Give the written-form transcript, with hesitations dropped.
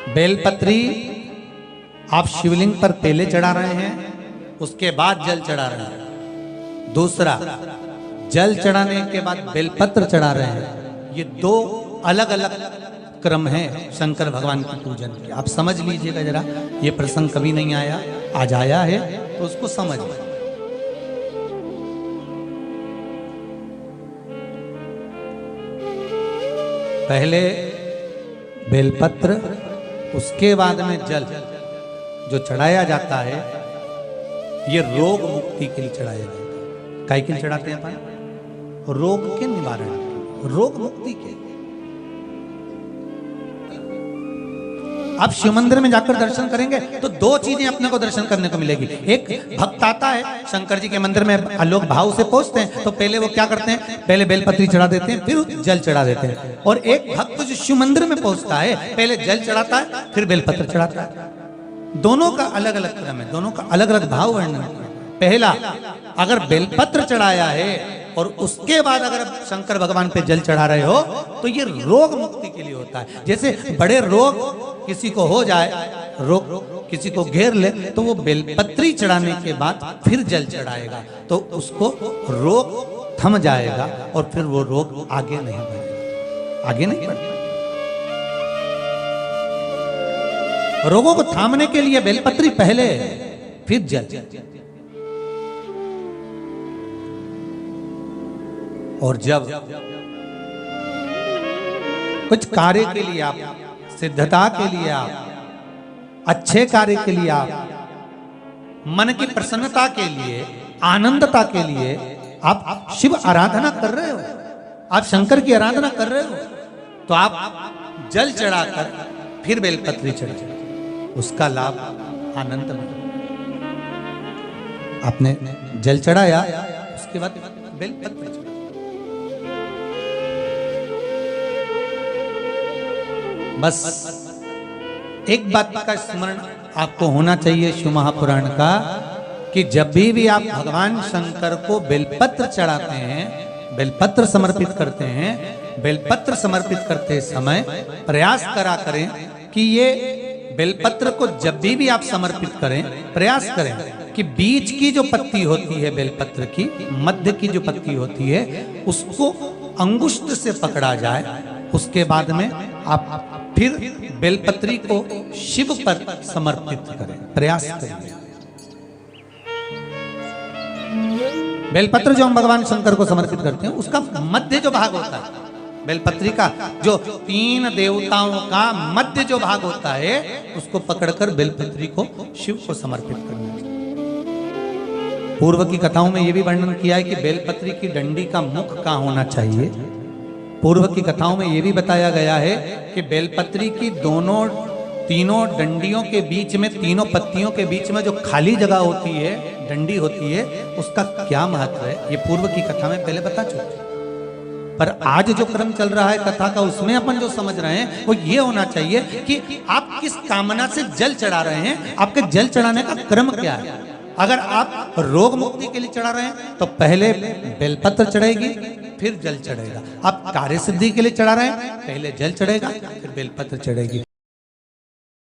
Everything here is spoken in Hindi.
बेलपत्री आप शिवलिंग पर पहले चढ़ा रहे हैं, उसके बाद जल चढ़ा रहे हैं। दूसरा, जल चढ़ाने के बाद बेलपत्र चढ़ा रहे हैं। ये दो अलग अलग क्रम है शंकर भगवान की पूजन के। आप समझ लीजिएगा जरा, ये प्रसंग कभी नहीं आया, आज आया है तो उसको समझ। पहले बेलपत्र, उसके बाद में जल जो चढ़ाया जाता है, ये रोग मुक्ति के लिए चढ़ाया जाता है। काहे के लिए चढ़ाते हैं अपन? रोग के निवारण, रोग मुक्ति के। आप शिव मंदिर में जाकर दर्शन करेंगे तो दो चीजें अपने को दर्शन करने को मिलेगी। एक, भक्त आता है शंकर जी के मंदिर में, लोग भाव से पहुंचते हैं तो पहले वो क्या करते हैं, पहले बेलपत्री चढ़ा देते हैं, फिर जल चढ़ा देते हैं। और एक भक्त जो शिव मंदिर में पहुंचता है, पहले जल चढ़ाता है, फिर बेलपत्र चढ़ाता है। दोनों का अलग अलग क्रम है, दोनों का अलग अलग भाव वर्णन है। पहला, अगर बेलपत्र चढ़ाया है और उसके बाद अगर शंकर भगवान पे जल चढ़ा रहे हो तो ये रोग मुक्ति के लिए होता है। जैसे बड़े रोग किसी को हो जाए, रोग किसी को घेर ले, तो वो बेलपत्री चढ़ाने के बाद फिर जल चढ़ाएगा तो उसको रोग थम जाएगा और फिर वो रोग आगे नहीं बढ़ेगा, आगे नहीं बढ़ेगा। रोगों को थामने के लिए बेलपत्री पहले, फिर जल। और जब कुछ कार्य के लिए आप, सिद्धता के लिए आप, अच्छे कार्य के लिए आप, मन की प्रसन्नता के लिए, आनंदता के लिए आप शिव आराधना कर रहे हो, आप शंकर की आराधना कर रहे हो, तो आप जल चढ़ाकर फिर बेलपत्री चढ़ाए, उसका लाभ आनंद में। आपने जल चढ़ाया, उसके बाद बेलपत्री चढ़ाया। बस एक बात का स्मरण आपको होना चाहिए शिव महापुराण का, कि जब भी आप भगवान शंकर को बेलपत्र चढ़ाते हैं, बेलपत्र समर्पित करते हैं, बेलपत्र समर्पित करते समय प्रयास करा करें कि ये बेलपत्र को जब भी आप समर्पित करें, प्रयास करें कि बीच की जो पत्ती होती है बेलपत्र की, मध्य की जो पत्ती होती है, उसको अंगुष्ठ से पकड़ा जाए। उसके बाद में आप फिर बेलपत्री को शिव पर समर्पित करें, प्रयास करें। बेलपत्र जो हम भगवान शंकर को समर्पित करते हैं, उसका मध्य जो भाग होता है, बेलपत्री का जो 3 देवताओं का मध्य जो भाग होता है, उसको पकड़कर बेलपत्री को शिव को समर्पित करना चाहिए। पूर्व की कथाओं में यह भी वर्णन किया है कि बेलपत्री की डंडी का मुख कहाँ होना चाहिए। पूर्व की कथाओं में यह भी बताया गया है कि बेलपत्री की तीनों डंडियों के बीच में, तीनों पत्तियों के बीच में जो खाली जगह होती है, डंडी होती है, उसका क्या महत्व है, ये पूर्व की कथा में पहले बता चुके। पर आज जो क्रम चल रहा है कथा का, उसमें अपन जो समझ रहे हैं वो ये होना चाहिए कि आप किस कामना से जल चढ़ा रहे हैं, आपके जल चढ़ाने का क्रम क्या है। अगर आप रोग मुक्ति के लिए चढ़ा रहे हैं तो पहले बेलपत्र चढ़ेगी, फिर जल चढ़ेगा। आप कार्य सिद्धि के लिए चढ़ा रहे हैं, पहले जल चढ़ेगा, फिर बेलपत्र चढ़ेगी।